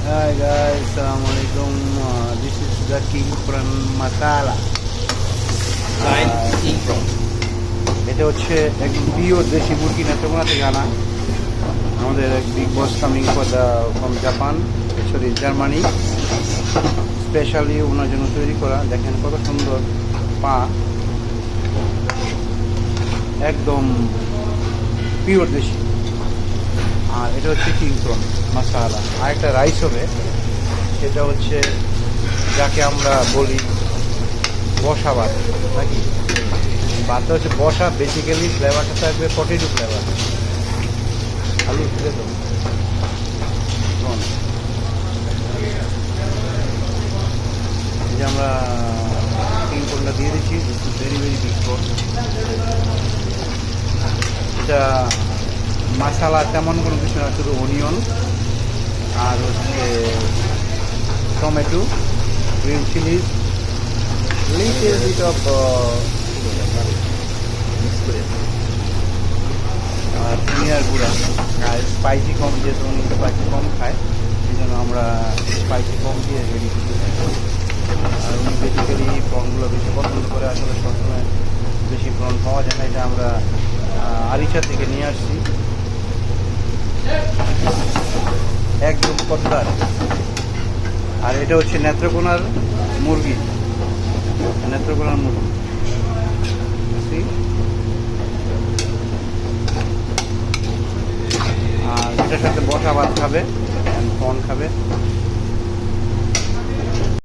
Hi guys, Assalamualaikum. This is the king prawn masala. Fried king prawn. এটা হচ্ছে একদম pure দেশি মুরগি নেত্রকোনা থেকে আনা। আমাদের এক big boss coming from Japan, sorry Germany, specially ওনার জন্য তৈরি করা। দেখেন কত সুন্দর পা, একদম পিওর দেশি। আর এটা হচ্ছে কিং প্রন মশালা। আর একটা রাইস হবে, সেটা হচ্ছে যাকে আমরা বলি বসা ভাত নাকি। ভাতটা হচ্ছে বসা, বেসিক্যালি ফ্লেভারটা থাকবে পটেটো ফ্লেভার। আলু তুলে দেবো এই যে আমরা কিং প্রনটা দিয়ে দিচ্ছি। Very very big prawn. এটা মশালা তেমন কোনো কিছু না, শুধু অনিয়ন আর হচ্ছে tomato, green chillies, little bit of আর ধনিয়ার গুঁড়া। আর স্পাইসি কম, যেহেতু উনি স্পাইসি কম খায়, সেই জন্য আমরা স্পাইসি কম দিয়ে রেডি করতে চাই। আর উনি বেসিক্যালি প্রনগুলো বেশি পছন্দ করে। আসলে সবসময় বেশি প্রন পাওয়া যায় না, এটা আমরা আরিচা থেকে নিয়ে আসছি, একদম পদ্মার। আর এটা হচ্ছে নেত্রকোনার মুরগি, নেত্রকোনার মুরগি। আর এটার সাথে বসা ভাত খাবে, প্রন খাবে।